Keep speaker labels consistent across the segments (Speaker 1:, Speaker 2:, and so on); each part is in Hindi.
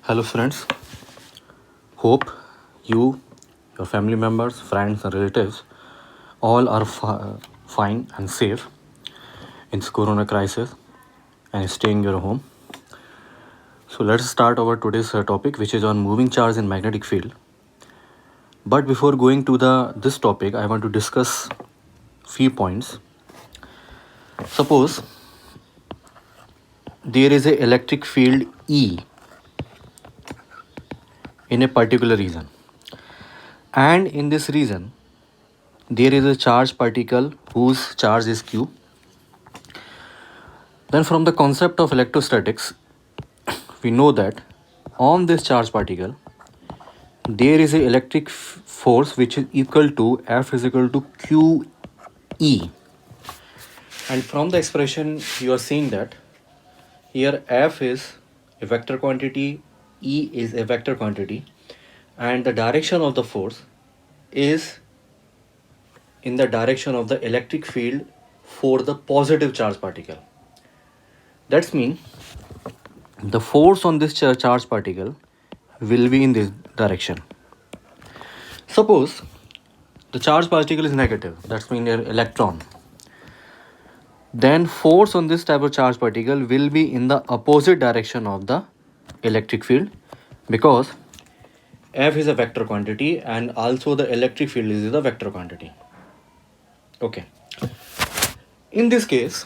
Speaker 1: Hello, friends. Hope you, your family members, friends, and relatives all are fine and safe in this corona crisis and staying your home. So let's start our today's topic, which is on moving charge in magnetic field. But before going to this topic, I want to discuss few points. Suppose there is a electric field E in a particular region, and in this region there is a charge particle whose charge is Q. Then from the concept of electrostatics, we know that on this charge particle there is a electric force which is equal to F is equal to QE. And from the expression you are seeing that here F is a vector quantity, E is a vector quantity, and the direction of the force is in the direction of the electric field for the positive charge particle. That means the force on this charge particle will be in this direction. Suppose the charge particle is negative, that means an electron. Then force on this type of charge particle will be in the opposite direction of the electric field, because F is a vector quantity and also the electric field is the vector quantity. Okay. In this case,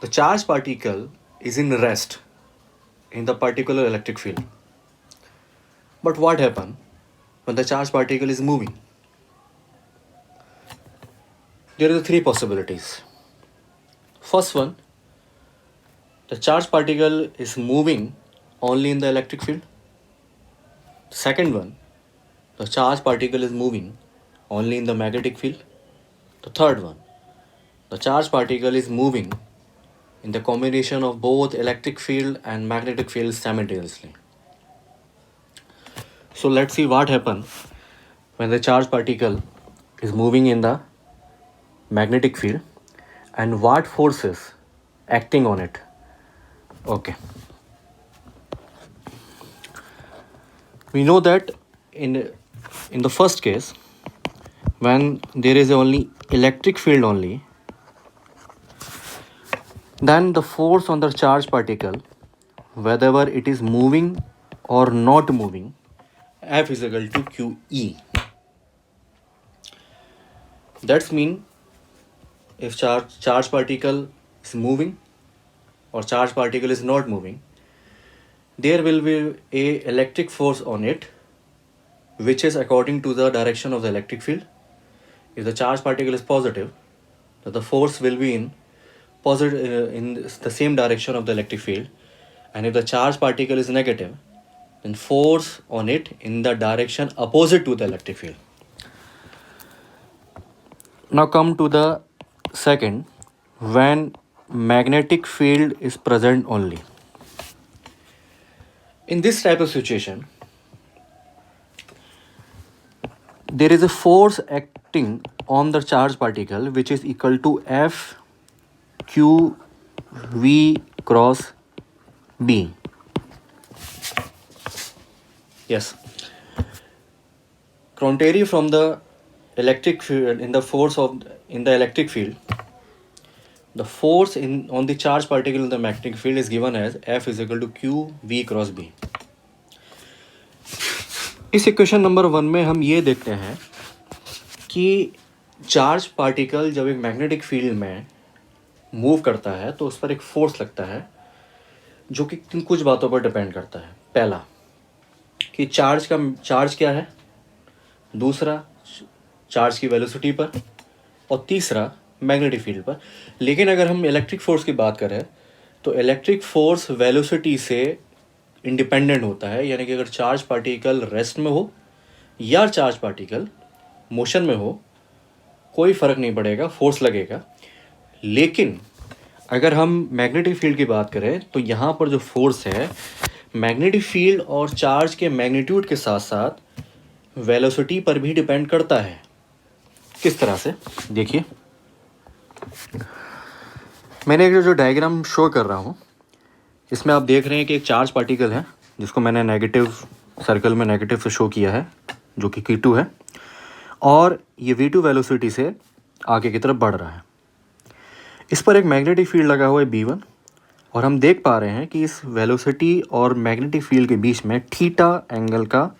Speaker 1: the charge particle is in rest in the particular electric field. But what happens when the charge particle is moving? There are three possibilities. First one, the charge particle is moving only in the electric field. Second one, the charge particle is moving only in the magnetic field. The third one, the charge particle is moving in the combination of both electric field and magnetic field simultaneously. So let's see what happens when the charge particle is moving in the magnetic field and what forces acting on it. Okay. We know that in the first case, when there is only electric field only, then the force on the charge particle, whether it is moving or not moving, F is equal to QE. That means if charge particle is moving or charge particle is not moving, there will be a electric force on it which is according to the direction of the electric field. If the charge particle is positive, the force will be in the same direction of the electric field, and if the charge particle is negative, then force on it in the direction opposite to the electric field. Now come to the second, when magnetic field is present only. In this type of situation, there is a force acting on the charge particle which is equal to F Q V cross B. Yes. Contrary from the electric field, in the electric field, the force on the charge particle in the magnetic field is given as F is equal to Q V cross B. इस इक्वेशन नंबर 1 में हम ये देखते हैं कि चार्ज पार्टिकल जब एक मैग्नेटिक फील्ड में मूव करता है तो उस पर एक फोर्स लगता है जो कि कुछ बातों पर डिपेंड करता है. पहला कि चार्ज क्या है, दूसरा चार्ज की वेलोसिटी पर, और तीसरा मैग्नेटिक फील्ड पर. लेकिन अगर हम इलेक्ट्रिक फोर्स की बात करें तो इलेक्ट्रिक फोर्स वेलोसिटी से इंडिपेंडेंट होता है. यानी कि अगर चार्ज पार्टिकल रेस्ट में हो या चार्ज पार्टिकल मोशन में हो, कोई फ़र्क नहीं पड़ेगा, फोर्स लगेगा. लेकिन अगर हम मैग्नेटिक फील्ड की बात करें तो यहाँ पर जो फोर्स है मैग्नेटिक फील्ड और चार्ज के मैग्नीट्यूड के साथ साथ वेलोसिटी पर भी डिपेंड करता है. किस तरह से, देखिए मैंने जो डायग्राम शो कर रहा हूँ, इसमें आप देख रहे हैं कि एक चार्ज पार्टिकल है जिसको मैंने नेगेटिव सर्कल में नेगेटिव से शो किया है, जो कि Q2 है, और ये V2 वेलोसिटी से आगे की तरफ बढ़ रहा है। इस पर एक मैग्नेटिक फील्ड लगा हुआ है B1, और हम देख पा रहे हैं कि इस वेलोसिटी और मैग्नेटिक फील्ड के बीच में थीटा एंगल का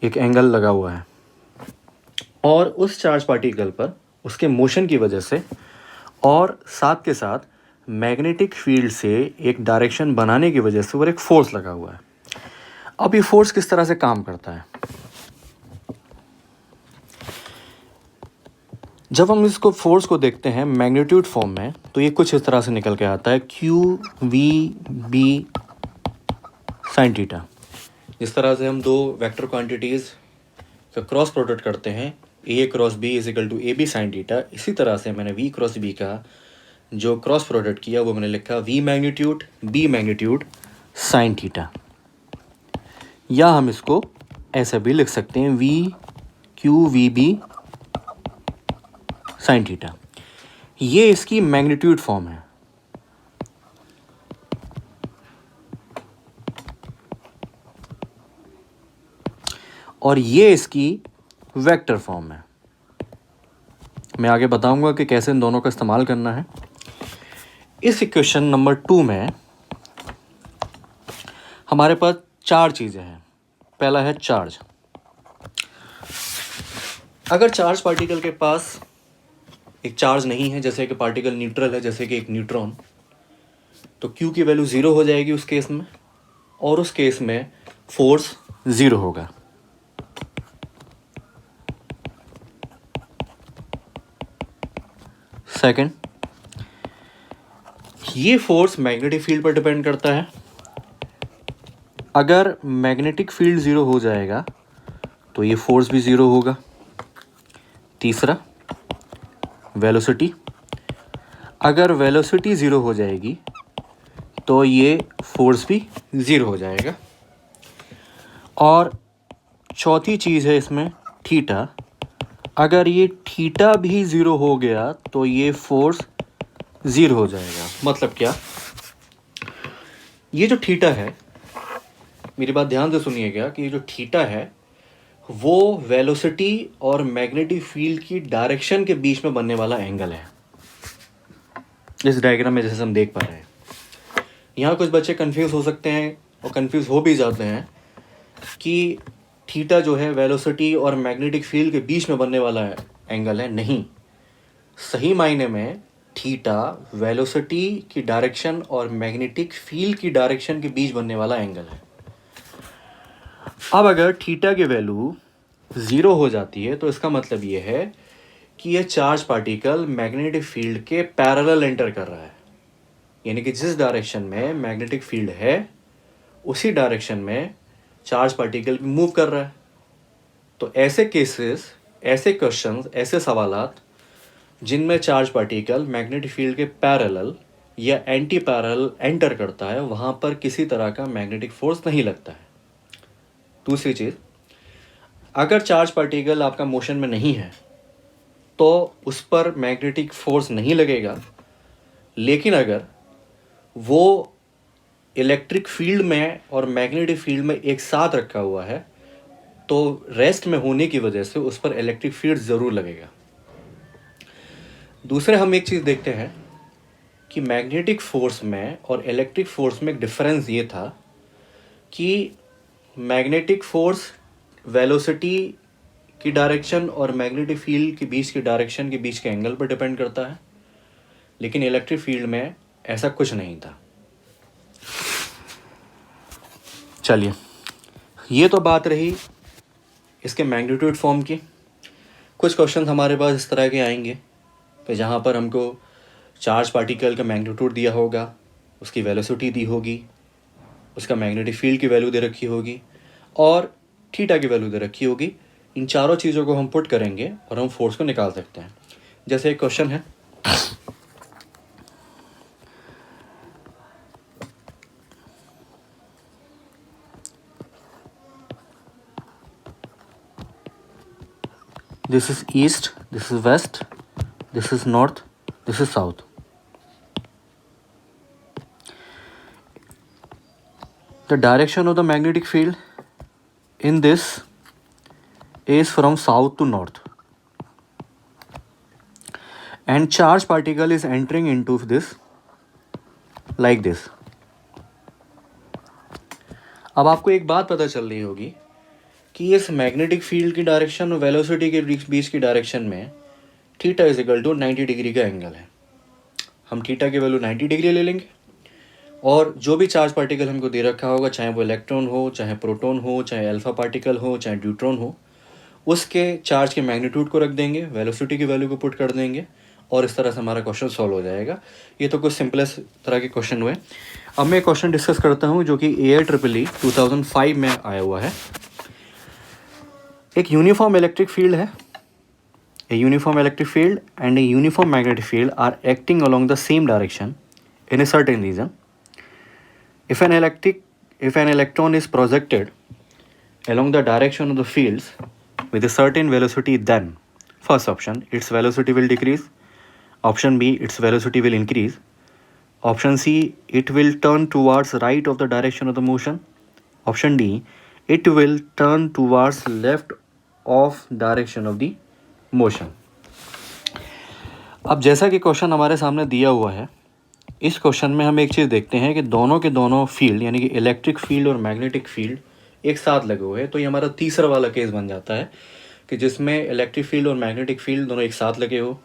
Speaker 1: एक एंगल लगा हुआ है, और उस चार्ज पार्टिकल पर उसके मोशन की वजह से और साथ के साथ मैग्नेटिक फील्ड से एक डायरेक्शन बनाने की वजह से और एक फोर्स लगा हुआ है। अब ये फोर्स किस तरह से काम करता है? जब हम इसको फोर्स को देखते हैं मैग्नीट्यूड फॉर्म में, तो ये कुछ इस तरह से निकल के आता है QVB साइन थीटा। जिस तरह से हम दो वेक्टर क्वांटिटीज़ का क्रॉस प्रोडक्ट करते हैं, A cross B is equal to AB sine theta, इसी तरह से मैंने V क्रॉस B का जो क्रॉस प्रोडक्ट किया वो मैंने लिखा V magnitude B magnitude sine theta, या हम इसको ऐसे भी लिख सकते हैं VQVB साइन थीटा। ये इसकी मैग्नीट्यूड फॉर्म है। और ये इसकी वेक्टर फॉर्म है। मैं आगे बताऊंगा कि कैसे इन दोनों का इस्तेमाल करना है। इस इक्वेशन नंबर 2 में हमारे पास चार चीज़ें हैं। पहला है चार्ज। अगर चार्ज पार्टिकल के पास एक चार्ज नहीं है, जैसे कि पार्टिकल न्यूट्रल है, जैसे कि एक न्यूट्रॉन, तो Q की वैल्यू 0 हो जाएगी उस केस में, और उस केस में फोर्स 0 होगा। सेकंड, ये फोर्स मैग्नेटिक फील्ड पर डिपेंड करता है। अगर मैग्नेटिक फील्ड 0 हो जाएगा तो ये फोर्स भी 0 होगा। तीसरा, वेलोसिटी। अगर वेलोसिटी 0 हो जाएगी तो ये फोर्स भी 0 हो जाएगा। और चौथी चीज़ है इसमें थीटा। अगर ये थीटा भी 0 हो गया तो ये फोर्स 0 हो जाएगा। मतलब क्या? ये जो थीटा है, मेरी बात ध्यान से सुनिएगा कि ये जो थीटा है वो वेलोसिटी और मैग्नेटिक फील्ड की डायरेक्शन के बीच में बनने वाला एंगल है। इस डायग्राम में जैसे हम देख पा रहे हैं, यहाँ कुछ बच्चे कंफ्यूज हो सकते हैं और कंफ्यूज हो भी जाते हैं कि थीटा जो है वेलोसिटी और मैग्नेटिक फील्ड के बीच में बनने वाला एंगल है। नहीं, सही मायने में थीटा वेलोसिटी की डायरेक्शन और मैग्नेटिक फील्ड की डायरेक्शन के बीच बनने वाला एंगल है। अब अगर थीटा की वैल्यू 0 हो जाती है तो इसका मतलब ये है कि ये चार्ज पार्टिकल मैग्नेटिक फील्ड के पैरेलल एंटर कर रहा है, यानी कि जिस डायरेक्शन में मैग्नेटिक फील्ड है उसी डायरेक्शन में चार्ज पार्टिकल भी मूव कर रहा है। तो ऐसे केसेस, ऐसे क्वेश्चंस, ऐसे सवालात जिनमें चार्ज पार्टिकल मैग्नेटिक फील्ड के पैरेलल या एंटी पैरेलल एंटर करता है, वहाँ पर किसी तरह का मैग्नेटिक फोर्स नहीं लगता है। दूसरी चीज़, अगर चार्ज पार्टिकल आपका मोशन में नहीं है तो उस पर मैग्नेटिक फोर्स नहीं लगेगा, लेकिन अगर वो इलेक्ट्रिक फील्ड में और मैग्नेटिक फील्ड में एक साथ रखा हुआ है तो रेस्ट में होने की वजह से उस पर इलेक्ट्रिक फील्ड ज़रूर लगेगा। दूसरे हम एक चीज़ देखते हैं कि मैग्नेटिक फोर्स में और इलेक्ट्रिक फोर्स में एक डिफरेंस ये था कि मैग्नेटिक फोर्स वेलोसिटी की डायरेक्शन और मैग्नेटिक फील्ड के बीच की डायरेक्शन के बीच के एंगल पर डिपेंड करता है, लेकिन इलेक्ट्रिक फील्ड में ऐसा कुछ नहीं था। चलिए, ये तो बात रही इसके मैग्नीट्यूड फॉर्म की। कुछ क्वेश्चन हमारे पास इस तरह के आएंगे कि जहाँ पर हमको चार्ज पार्टिकल का मैग्नीट्यूड दिया होगा, उसकी वेलोसिटी दी होगी, उसका मैग्नेटिक फील्ड की वैल्यू दे रखी होगी और थीटा की वैल्यू दे रखी होगी। इन चारों चीज़ों को हम पुट करेंगे और हम फोर्स को निकाल सकते हैं। जैसे एक क्वेश्चन है, this is east, this is west, this is north, this is south. the direction of the magnetic field in this is from south to north, and charge particle is entering into this like this. अब आपको एक बात पता चल रही होगी कि इस मैग्नेटिक फील्ड की डायरेक्शन और वेलोसिटी के बीच की डायरेक्शन में theta is equal to 90 degree का एंगल है. हम थीटा की वैल्यू 90 डिग्री ले लेंगे और जो भी चार्ज पार्टिकल हमको दे रखा होगा, चाहे वो इलेक्ट्रॉन हो, चाहे प्रोटॉन हो, चाहे अल्फा पार्टिकल हो, चाहे न्यूट्रॉन हो, उसके चार्ज के मैग्नीट्यूड को रख देंगे, वेलोसिटी की वैल्यू को पुट कर देंगे और इस तरह से हमारा क्वेश्चन सॉल्व हो जाएगा. ये तो कुछ सिंपलेस्ट तरह के क्वेश्चन हुए. अब मैं क्वेश्चन डिस्कस करता हूँ जो कि AIEEE 2005 में आया हुआ है. एक यूनिफॉर्म इलेक्ट्रिक फील्ड है. A uniform electric field and a uniform magnetic field are acting along the same direction in a certain region. If an electron is projected along the direction of the fields with a certain velocity, then first option, its velocity will decrease. Option B, its velocity will increase. Option C, it will turn towards right of the direction of the motion. Option D, it will turn towards left of direction of the motion. अब जैसा कि क्वेश्चन हमारे सामने दिया हुआ है, इस क्वेश्चन में हम एक चीज़ देखते हैं कि दोनों के दोनों फील्ड यानी कि इलेक्ट्रिक फील्ड और मैग्नेटिक फील्ड एक साथ लगे हुए हैं. तो ये हमारा तीसरा वाला केस बन जाता है कि जिसमें इलेक्ट्रिक फील्ड और मैग्नेटिक फील्ड दोनों एक साथ लगे हो.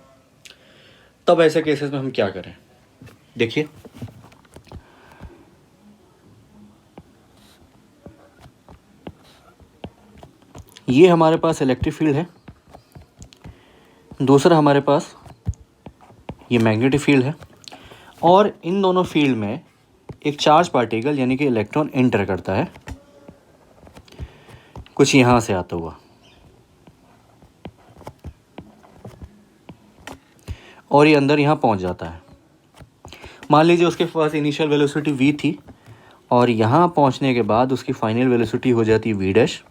Speaker 1: तब ऐसे केसेस में हम क्या करें, देखिए. ये हमारे पास इलेक्ट्रिक फील्ड है, दूसरा हमारे पास ये मैग्नेटिक फील्ड है और इन दोनों फील्ड में एक चार्ज पार्टिकल यानी कि इलेक्ट्रॉन एंटर करता है कुछ यहाँ से आता हुआ और ये अंदर यहाँ पहुँच जाता है. मान लीजिए उसके पास इनिशियल वेलोसिटी v थी और यहाँ पहुँचने के बाद उसकी फाइनल वेलोसिटी हो जाती है v डैश.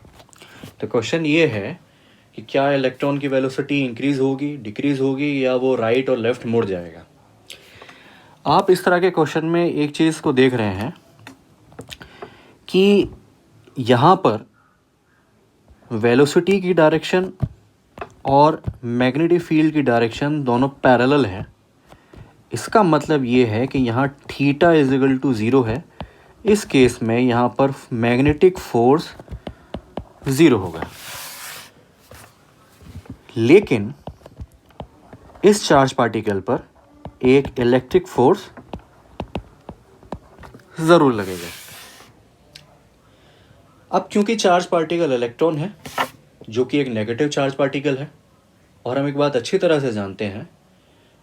Speaker 1: तो क्वेश्चन ये है कि क्या इलेक्ट्रॉन की वेलोसिटी इंक्रीज़ होगी, डिक्रीज़ होगी या वो राइट और लेफ़्ट मुड़ जाएगा. आप इस तरह के क्वेश्चन में एक चीज़ को देख रहे हैं कि यहाँ पर वेलोसिटी की डायरेक्शन और मैग्नेटिक फील्ड की डायरेक्शन दोनों पैरेलल है. इसका मतलब ये है कि यहाँ थीटा इज इक्वल टू 0 है. इस केस में यहाँ पर मैग्नेटिक फोर्स 0 होगा. लेकिन इस चार्ज पार्टिकल पर एक इलेक्ट्रिक फोर्स ज़रूर लगेगा. अब क्योंकि चार्ज पार्टिकल इलेक्ट्रॉन है जो कि एक नेगेटिव चार्ज पार्टिकल है और हम एक बात अच्छी तरह से जानते हैं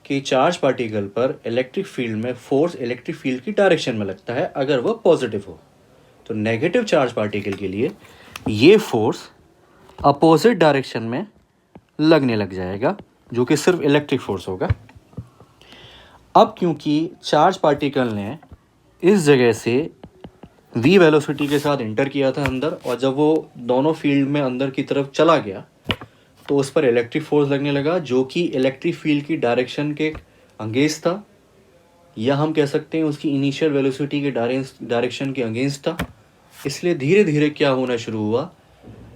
Speaker 1: कि चार्ज पार्टिकल पर इलेक्ट्रिक फील्ड में फोर्स इलेक्ट्रिक फील्ड की डायरेक्शन में लगता है अगर वह पॉजिटिव हो. तो नेगेटिव चार्ज पार्टिकल के लिए ये फोर्स अपोजिट डायरेक्शन में लगने लग जाएगा जो कि सिर्फ इलेक्ट्रिक फोर्स होगा. अब क्योंकि चार्ज पार्टिकल ने इस जगह से v वेलोसिटी के साथ एंटर किया था अंदर और जब वो दोनों फील्ड में अंदर की तरफ चला गया तो उस पर इलेक्ट्रिक फोर्स लगने लगा जो कि इलेक्ट्रिक फील्ड की डायरेक्शन के अगेंस्ट था, या हम कह सकते हैं उसकी इनिशियल वेलोसिटी के डायरेक्शन के अगेंस्ट था. इसलिए धीरे धीरे क्या होना शुरू हुआ,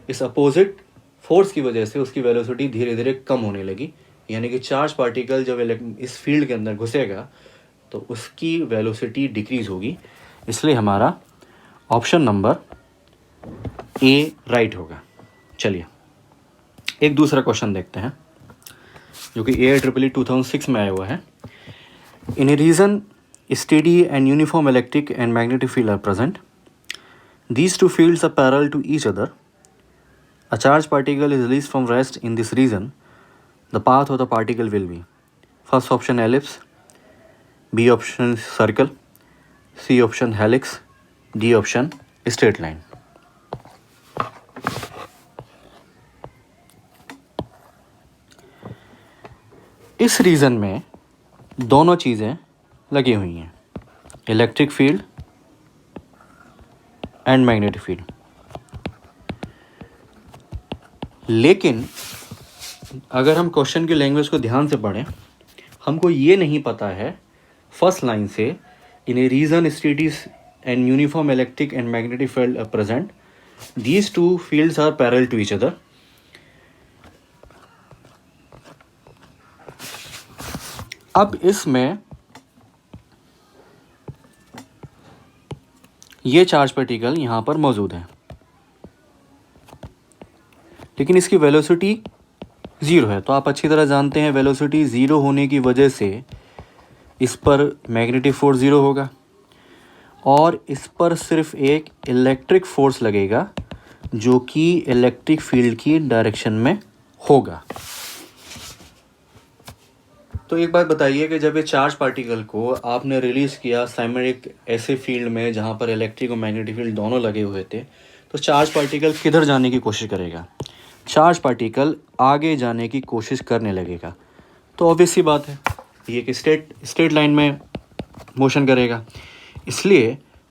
Speaker 1: इस अपोजिट फोर्स की वजह से उसकी वेलोसिटी धीरे धीरे कम होने लगी. यानी कि चार्ज पार्टिकल जब इस फील्ड के अंदर घुसेगा तो उसकी वेलोसिटी डिक्रीज होगी. इसलिए हमारा ऑप्शन नंबर ए राइट होगा. चलिए एक दूसरा क्वेश्चन देखते हैं जो कि AIEEE 2006 में आया हुआ है. In a region steady and uniform electric and magnetic field are present. These two fields are parallel to each other. A charged particle is released from rest in this region. The path of the particle will be first option ellipse, B option circle, C option helix, D option straight line. इस रीजन में दोनों चीज़ें लगी हुई हैं, electric field and magnetic field. लेकिन अगर हम क्वेश्चन की लैंग्वेज को ध्यान से पढ़ें, हमको ये नहीं पता है फर्स्ट लाइन से in a region steady and uniform electric and magnetic field are present. These two fields are parallel to each other. अब इसमें ये चार्ज पार्टिकल यहाँ पर मौजूद है, लेकिन इसकी वेलोसिटी 0 है। तो आप अच्छी तरह जानते हैं वेलोसिटी 0 होने की वजह से इस पर मैग्नेटिक फोर्स 0 होगा और इस पर सिर्फ एक इलेक्ट्रिक फोर्स लगेगा जो कि इलेक्ट्रिक फील्ड की डायरेक्शन में होगा। तो एक बात बताइए कि जब ये चार्ज पार्टिकल को आपने रिलीज़ किया साइमेट्रिक ऐसे फील्ड में जहाँ पर इलेक्ट्रिक और मैग्नेटिक फील्ड दोनों लगे हुए थे, तो चार्ज पार्टिकल किधर जाने की कोशिश करेगा? चार्ज पार्टिकल आगे जाने की कोशिश करने लगेगा। तो ऑब्वियस सी बात है, ये कि स्ट्रेट लाइन में मोशन करेगा। इसलिए